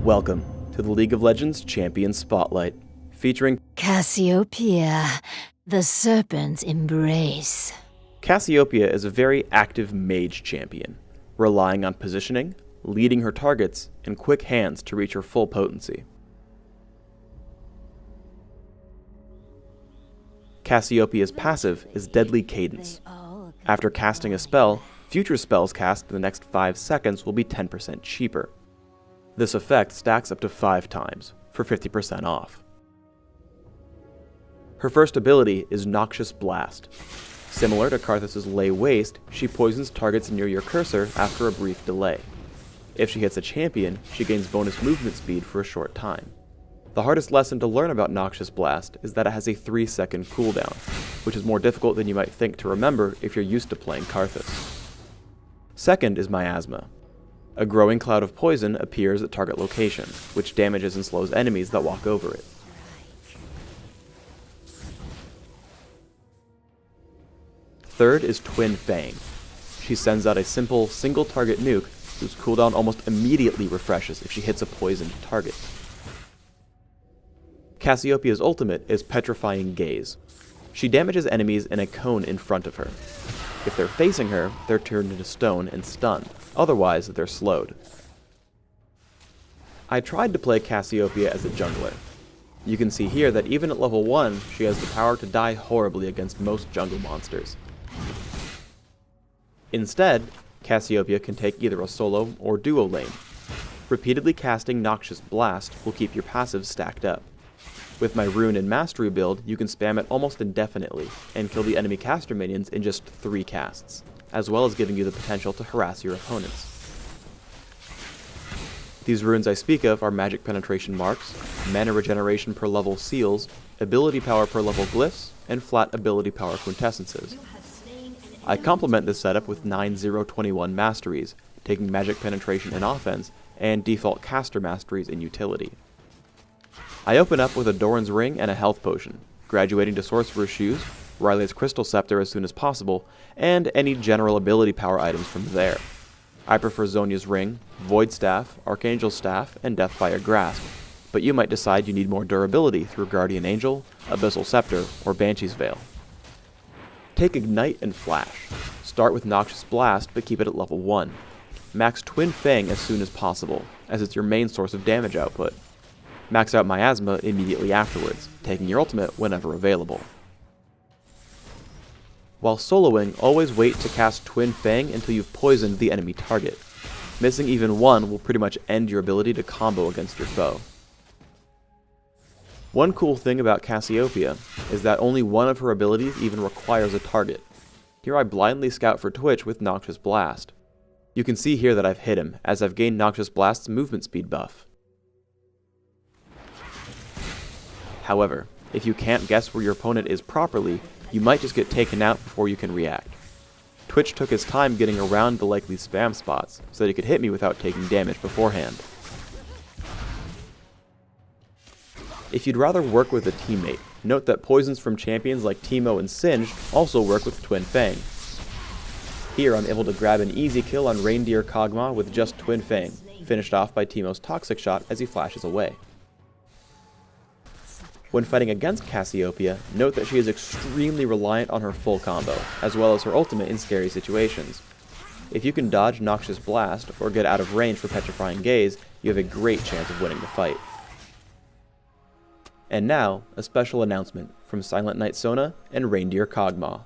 Welcome to the League of Legends Champion Spotlight, featuring Cassiopeia, the Serpent's Embrace. Cassiopeia is a very active mage champion, relying on positioning, leading her targets, and quick hands to reach her full potency. Cassiopeia's passive is Deadly Cadence. After casting a spell, future spells cast in the next 5 seconds will be 10% cheaper. This effect stacks up to 5 times, for 50% off. Her first ability is Noxious Blast. Similar to Karthus' Lay Waste, she poisons targets near your cursor after a brief delay. If she hits a champion, she gains bonus movement speed for a short time. The hardest lesson to learn about Noxious Blast is that it has a 3-second cooldown, which is more difficult than you might think to remember if you're used to playing Karthus. Second is Miasma. A growing cloud of poison appears at target location, which damages and slows enemies that walk over it. Third is Twin Fang. She sends out a simple, single-target nuke whose cooldown almost immediately refreshes if she hits a poisoned target. Cassiopeia's ultimate is Petrifying Gaze. She damages enemies in a cone in front of her. If they're facing her, they're turned into stone and stunned. Otherwise, they're slowed. I tried to play Cassiopeia as a jungler. You can see here that even at level 1, she has the power to die horribly against most jungle monsters. Instead, Cassiopeia can take either a solo or duo lane. Repeatedly casting Noxious Blast will keep your passive stacked up. With my Rune and Mastery build, you can spam it almost indefinitely, and kill the enemy caster minions in just 3 casts, as well as giving you the potential to harass your opponents. These runes I speak of are Magic Penetration Marks, Mana Regeneration per level Seals, Ability Power per level Glyphs, and Flat Ability Power Quintessences. I complement this setup with 9-0-21 Masteries, taking Magic Penetration in offense, and default Caster Masteries in utility. I open up with a Doran's Ring and a Health Potion, graduating to Sorcerer's Shoes, Riley's Crystal Scepter as soon as possible, and any general ability power items from there. I prefer Zhonya's Ring, Void Staff, Archangel's Staff, and Deathfire Grasp, but you might decide you need more durability through Guardian Angel, Abyssal Scepter, or Banshee's Veil. Take Ignite and Flash. Start with Noxious Blast, but keep it at level 1. Max Twin Fang as soon as possible, as it's your main source of damage output. Max out Miasma immediately afterwards, taking your ultimate whenever available. While soloing, always wait to cast Twin Fang until you've poisoned the enemy target. Missing even one will pretty much end your ability to combo against your foe. One cool thing about Cassiopeia is that only one of her abilities even requires a target. Here I blindly scout for Twitch with Noxious Blast. You can see here that I've hit him, as I've gained Noxious Blast's movement speed buff. However, if you can't guess where your opponent is properly, you might just get taken out before you can react. Twitch took his time getting around the likely spam spots, so that he could hit me without taking damage beforehand. If you'd rather work with a teammate, note that poisons from champions like Teemo and Singed also work with Twin Fang. Here I'm able to grab an easy kill on Reindeer Kog'Maw with just Twin Fang, finished off by Teemo's Toxic Shot as he flashes away. When fighting against Cassiopeia, note that she is extremely reliant on her full combo, as well as her ultimate in scary situations. If you can dodge Noxious Blast, or get out of range for Petrifying Gaze, you have a great chance of winning the fight. And now, a special announcement from Silent Knight Sona and Reindeer Kog'Maw.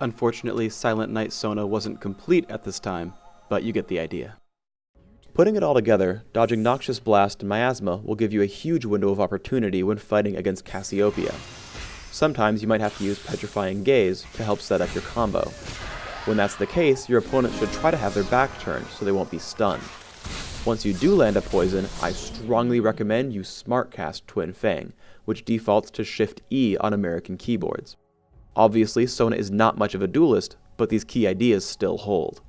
Unfortunately, Silent Knight Sona wasn't complete at this time, but you get the idea. Putting it all together, dodging Noxious Blast and Miasma will give you a huge window of opportunity when fighting against Cassiopeia. Sometimes you might have to use Petrifying Gaze to help set up your combo. When that's the case, your opponent should try to have their back turned so they won't be stunned. Once you do land a poison, I strongly recommend you smartcast Twin Fang, which defaults to Shift E on American keyboards. Obviously, Sona is not much of a duelist, but these key ideas still hold.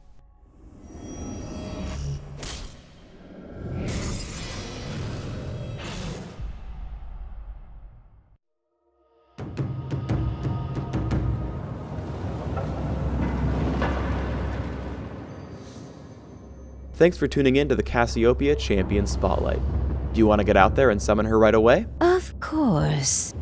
Thanks for tuning in to the Cassiopeia Champion Spotlight. Do you want to get out there and summon her right away? Of course.